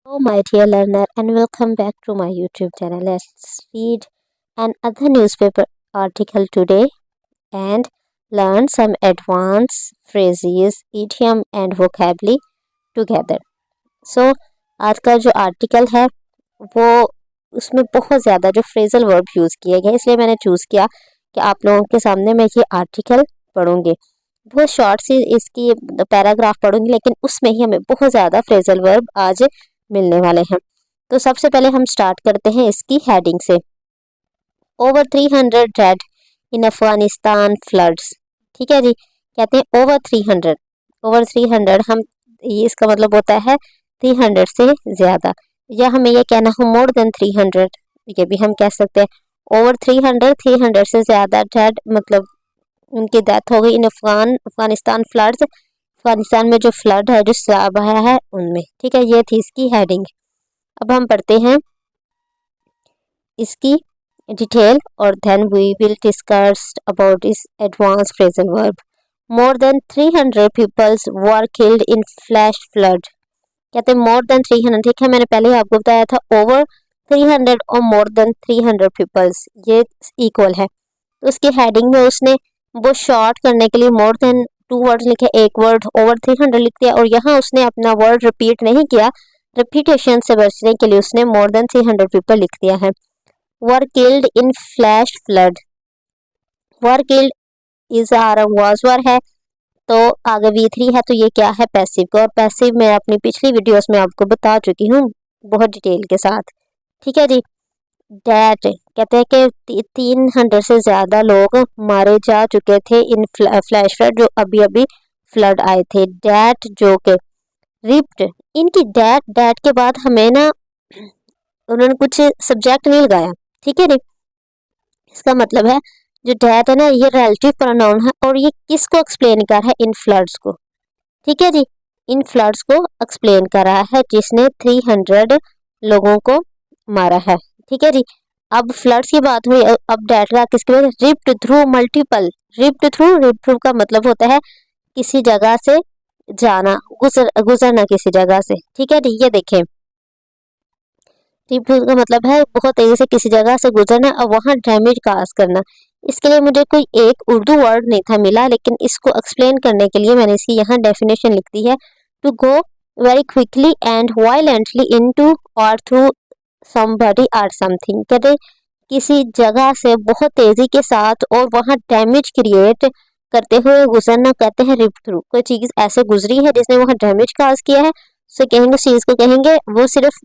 Hello, my dear learner, and welcome back to my YouTube channel. Let's read another newspaper article today and learn some advanced phrases, idiom, and vocabulary together. So, आज का जो article है वो उसमें बहुत ज़्यादा जो phrasal verb use किए गए, इसलिए मैंने चूज़ किया कि आप लोगों के सामने मैं ये आर्टिकल पढ़ूंगी। बहुत शॉर्ट सी इसकी पैराग्राफ पढ़ूंगी, लेकिन उसमें ही हमें बहुत ज़्यादा फ्रेजल वर्ब आज मिलने वाले हैं। तो सबसे पहले हम स्टार्ट करते हैं इसकी हेडिंग से। ओवर 300 डेड इन अफगानिस्तान फ्लड्स। ठीक है जी, कहते हैं ओवर 300 हम ये इसका मतलब होता है 300 से ज़्यादा, या हमें ये कहना हो मोर देन 300, ये भी हम कह सकते हैं। ओवर 300 से ज़्यादा डेड मतलब उनकी डेथ हो गई इन अफगानिस्तान फ्लड्स, अफगानिस्तान में जो फ्लड है, जो सैलाब आया है उनमें। ठीक है, ये थी इसकी हेडिंग। अब हम पढ़ते हैं इसकी डिटेल और then we will discuss about this advance phrasal verb. More than 300 peoples were killed in flash flood. कहते हैं मोर देन 300। ठीक है, मैंने पहले ही आपको बताया था ओवर 300 और मोर देन 300 पीपल्स ये इक्वल है। तो उसकी हेडिंग में उसने वो शॉर्ट करने के लिए मोर देन 2 वर्ड्स लिखे, एक वर्ड ओवर 300 लिख दिया, और यहाँ उसने अपना वर्ड रिपीट नहीं किया, रिपीटेशन से बचने के लिए उसने मोर देन 300 पीपल लिख दिया है। Were killed in flash flood. Were killed is or was है, तो आगे V3 है, तो ये क्या है पैसिव का, और पैसिव मैं अपनी पिछली वीडियोस में आपको बता चुकी हूँ बहुत डिटेल के साथ। ठीक है जी। डेट कहते हैं कि 300 से ज़्यादा लोग मारे जा चुके थे इन फ्लैश फ्लड, जो अभी अभी फ्लड आए थे। डेट जो के रिप्ड, इनकी डेट के बाद हमें ना उन्होंने कुछ सब्जेक्ट नहीं लगाया। ठीक है नी, इसका मतलब है जो डेट है ना, ये रिलेटिव प्रोनाउन है, और ये किसको एक्सप्लेन कर रहा है, इन फ्लड्स को। ठीक है जी, इन फ्लड्स को एक्सप्लेन कर रहा है जिसने 300 लोगों को मारा है। ठीक है जी, अब फ्लड्स की बात हुई, अब डेट का किसके बाद, ripped through multiple. Ripped through का मतलब होता है किसी जगह से जाना, गुजरना किसी जगह से। ठीक है जी, ये देखें, रिप्ड का मतलब है बहुत तेजी से किसी जगह से गुजरना और वहाँ डैमेज काज करना। इसके लिए मुझे कोई एक उर्दू वर्ड नहीं था मिला, लेकिन इसको एक्सप्लेन करने के लिए मैंने इसकी यहाँ डेफिनेशन लिख दी है। To go very quickly and violently into or through somebody or something. कहते किसी जगह से बहुत तेजी के साथ और वहाँ डैमेज क्रिएट करते हुए गुजरना कहते हैं रिप थ्रू। कोई चीज ऐसे गुजरी है जिसने वहाँ डैमेज काज किया है, उसे कहेंगे, उस चीज को कहेंगे वो सिर्फ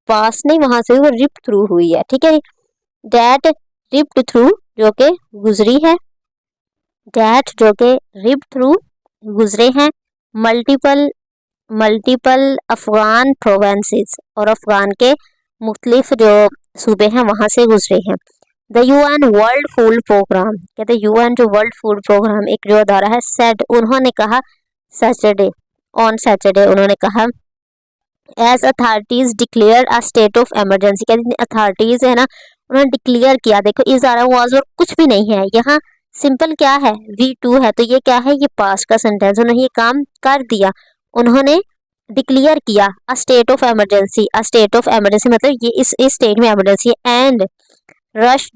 पास नहीं, वहां से वो रिप थ्रू हुई है। ठीक है, डेट रिप्ड थ्रू जो के गुजरी है, डेट जो के रिप थ्रू गुजरे हैं, मल्टीपल अफगान प्रोवेंसेस, और अफगान के मुख्तलिफ जो सूबे हैं वहां से गुजरे हैं। The UN world food programme, कहते हैं यूएन जो वर्ल्ड फूड प्रोग्राम एक जो अदारा है, सेड उन्होंने कहा सैटरडे, ऑन सैटरडे उन्होंने कहा, as authorities declare a state of emergency. कहते अथॉरिटीज है ना, उन्होंने डिक्लेयर किया। देखो इज आर वाज और कुछ भी नहीं है, यहाँ सिंपल क्या है, V2 है, तो ये क्या है, ये पास्ट का सेंटेंस, उन्होंने ये काम कर दिया, उन्होंने डिक्लेयर किया a state of emergency. A state of emergency मतलब ये इस स्टेट में इमरजेंसी है। And rush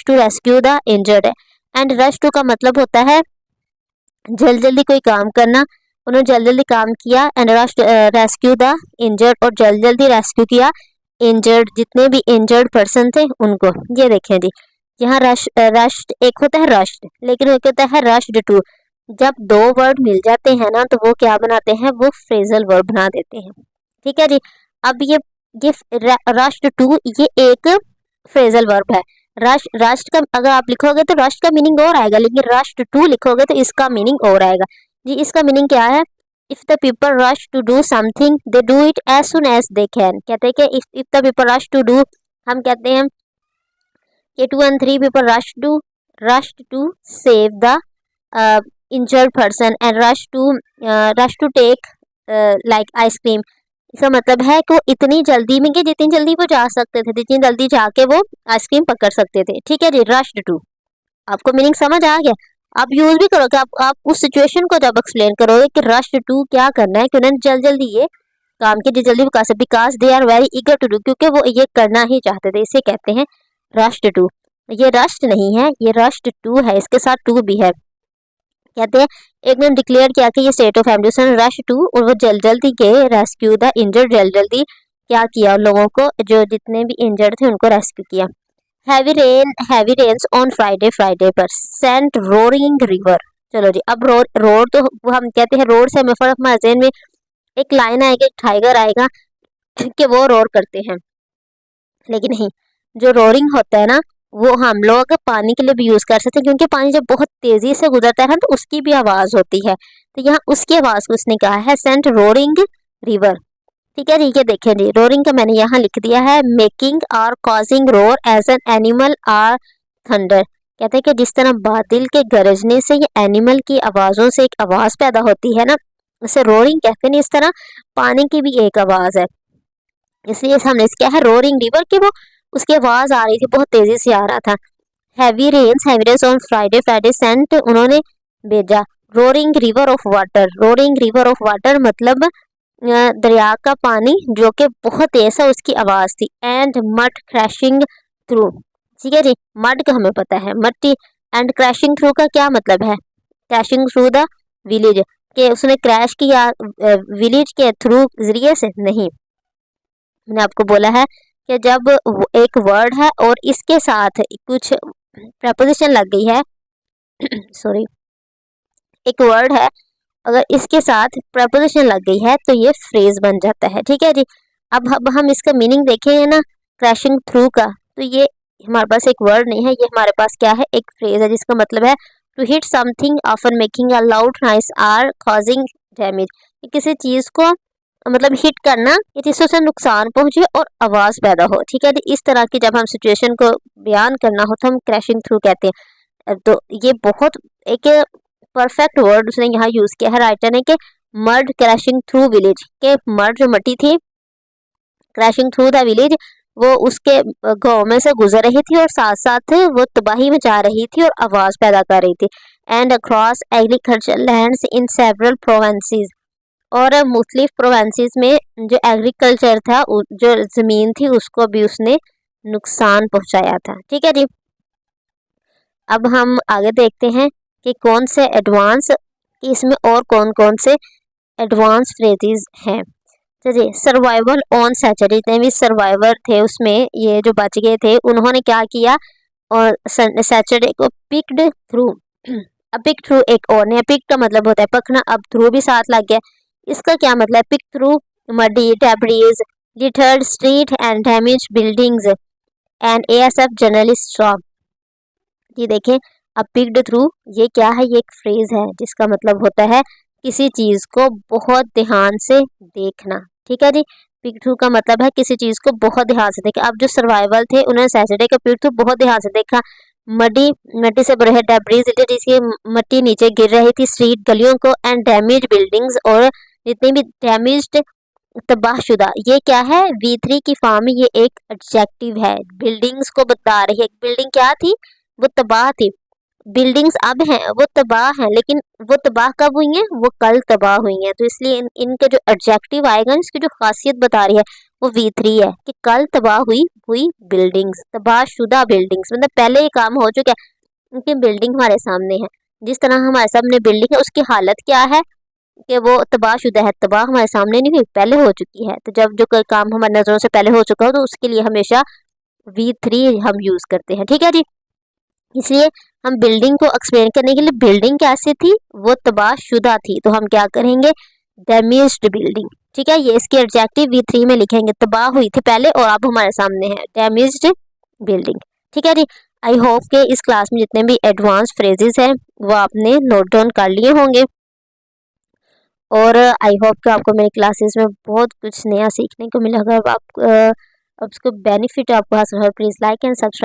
to rescue the injured है। एंड रश टू का मतलब होता है जल्दी जल्दी कोई काम करना, उन्होंने जल्दी जल्दी काम किया। And rush rescue the injured, और जल्दी जल्दी रेस्क्यू किया इंजर्ड, जितने भी इंजर्ड पर्सन थे उनको। ये देखें जी, यहाँ रश एक होता है रश्ड, लेकिन एक होता है रश्ड टू। जब दो वर्ड मिल जाते हैं ना, तो वो क्या बनाते हैं, वो फ्रेजल वर्ब बना देते हैं। ठीक है जी, अब ये रश्ड टू ये एक फ्रेजल वर्ब है। रश्ड का अगर आप लिखोगे तो रश्ड का मीनिंग और आएगा, लेकिन रश्ड टू लिखोगे तो इसका मीनिंग और आएगा जी। इसका मीनिंग क्या है, if the people rush to do something they do it as soon as they can. कहते हैं कि if the people rush to do, हम कहते हैं कि 2 and 3 people rushed to save the injured person and rush to take like ice cream। इसका मतलब है कि वो इतनी जल्दी में, कि जितनी जल्दी वो जा सकते थे, जितनी जल्दी जाके वो आइसक्रीम पकड़ सकते थे। ठीक है जी, रश्ड टू, आपको मीनिंग समझ आ गया। आप यूज भी करोगे, आप उस सिचुएशन को जब एक्सप्लेन करोगे कि रश्ड टू क्या करना है, कि उन्होंने जल्दी जल्दी ये काम की जल्दी because they are very eager to do, क्योंकि वो ये करना ही चाहते थे। इसे कहते हैं रश्ड टू। ये रश्ड नहीं है, ये रश्ड टू है, इसके साथ टू भी है। कहते हैं एक ने डिक्लेयर किया कि ये state of ambulance rush to, और वो जल्दी के रेस्क्यू द इंजर्ड, जल्दी क्या किया लोगों को, जो जितने भी इंजर्ड थे उनको रेस्क्यू किया। हैवी रेन्स ऑन फ्राइडे पर सेंट रोरिंग रिवर। चलो जी, अब रोड तो वो हम कहते हैं रोड से हमें हमारे ज़हन में एक लाइन आएगा, एक टाइगर आएगा कि वो रोर करते हैं, लेकिन नहीं, जो रोरिंग होता है ना वो हम लोग पानी के लिए भी यूज कर सकते हैं, क्योंकि पानी जब बहुत तेजी से गुजरता है ना तो उसकी भी आवाज होती है। तो यहाँ उसकी आवाज को उसने कहा है सेंट रोरिंग रिवर। ठीक है जी, ये देखें जी, रोरिंग का मैंने यहाँ लिख दिया है making or causing roar as an animal or thunder. कहते हैं कि जिस तरह बादल के गरजने से ये एनिमल की आवाजों से एक आवाज पैदा होती है ना, उसे रोरिंग कहते हैं। इस तरह पानी की भी एक आवाज है, इसलिए हमने क्या है रोरिंग रिवर के वो उसकी आवाज आ रही थी, बहुत तेजी से आ रहा था। Heavy rains on Friday sent, उन्होंने भेजा roaring river of water. Roaring river of water मतलब दरिया का पानी जो कि बहुत तेज है, उसकी आवाज थी। एंड मड क्रैशिंग थ्रू, ठीक है जी, मड का हमें पता है मट्टी, एंड क्रैशिंग थ्रू का क्या मतलब है, क्रैशिंग थ्रू द विलेज, के उसने क्रैश किया विलेज के थ्रू जरिए से नहीं। मैंने आपको बोला है कि जब एक वर्ड है और इसके साथ कुछ प्रपोजिशन लग गई है सॉरी, एक वर्ड है अगर इसके साथ प्रपोजिशन लग गई है तो ये फ्रेज बन जाता है। ठीक है जी, अब हम इसका मीनिंग देखेंगे ना क्रैशिंग थ्रू का, तो ये हमारे पास एक वर्ड नहीं है, ये हमारे पास क्या है, एक फ्रेज है, जिसका मतलब है to hit something often making a loud noise or causing damage. किसी चीज को मतलब हिट करना कि जिससे उसे नुकसान पहुंचे और आवाज पैदा हो। ठीक है, इस तरह की जब हम सिचुएशन को बयान करना हो तो हम क्रैशिंग थ्रू कहते हैं। तो ये बहुत एक परफेक्ट वर्ड उसने यहाँ यूज किया है राइटर ने कि मर्ड क्रैशिंग थ्रू विलेज, के मर्ड जो मट्टी थी क्रैशिंग थ्रू द विलेज, वो उसके गांव में से गुजर रही थी और साथ साथ वो तबाही में जा रही थी और आवाज पैदा कर रही थी। And across agriculture lands in several provinces, और मुख्तलिफ प्रोवेंसीज में जो एग्रीकल्चर था जो ज़मीन थी उसको भी उसने नुकसान पहुंचाया था। ठीक है जी, अब हम आगे देखते हैं कि कौन से एडवांस, इसमें और कौन कौन से एडवांस फ्रेजेस हैं। चलिए, सर्वाइवल ऑन सैटरडे, जितने भी सर्वाइवर थे उसमें ये जो बच गए थे उन्होंने क्या किया, और सैटरडे को पिक्ड थ्रू। अब पिक थ्रू एक और नहीं, पिक का मतलब होता है पकना, अब थ्रू भी साथ लग गया। इसका क्या मतलब, pick through muddy debris littered street and damage buildings and ASF journalist stop. ये देखें, अब पिक्ड थ्रू ये क्या है, ये एक फ्रेज है जिसका मतलब होता है किसी चीज को बहुत ध्यान से देखना। ठीक है जी, पिक थ्रू का मतलब है किसी चीज को बहुत ध्यान से देखा। अब जो सर्वाइवल थे उन्होंने सैटरडे का पिक थ्रू बहुत ध्यान से देखा। मट्टी से भरे डेब्रिज, जिसकी मट्टी नीचे गिर रही थी, स्ट्रीट गलियों को, एंड डैमेज बिल्डिंग्स, और जितनी भी डैमेज्ड तबाहशुदा, ये क्या है V3 की फॉर्म, ये एक एडजेक्टिव है, बिल्डिंग्स को बता रही है। बिल्डिंग क्या थी, वो तबाह थी, बिल्डिंग्स अब हैं वो तबाह हैं, लेकिन वो तबाह कब हुई हैं, वो कल तबाह हुई हैं। तो इसलिए इनका जो एडजेक्टिव आएगा, इसकी जो खासियत बता रही है वो V3 है कि कल तबाह हुई बिल्डिंग्स, तबाहशुदा बिल्डिंग्स, मतलब पहले ये काम हो चुका है, उनकी बिल्डिंग हमारे सामने है। जिस तरह हमारे सामने बिल्डिंग है उसकी हालत क्या है कि वो तबाहशुदा है, तबाह हमारे सामने नहीं हुई, पहले हो चुकी है। तो जब जो कोई काम हमारी नज़रों से पहले हो चुका हो तो उसके लिए हमेशा V3 हम यूज़ करते हैं। ठीक है जी, इसलिए हम बिल्डिंग को एक्सप्लेन करने के लिए, बिल्डिंग कैसी थी, वो तबाहशुदा थी, तो हम क्या करेंगे, डैमेज्ड बिल्डिंग। ठीक है, ये इसके एडजेक्टिव V3 में लिखेंगे, तबाह हुई थी पहले और अब हमारे सामने है डैमेज्ड बिल्डिंग। ठीक है जी, आई होप के इस क्लास में जितने भी एडवांस फ्रेजेस हैं वो आपने नोट डाउन कर लिए होंगे, और आई होप कि आपको मेरी क्लासेस में बहुत कुछ नया सीखने को मिला। अगर आप उसको बेनिफिट आपको हासिल हो, प्लीज़ लाइक एंड सब्सक्राइब।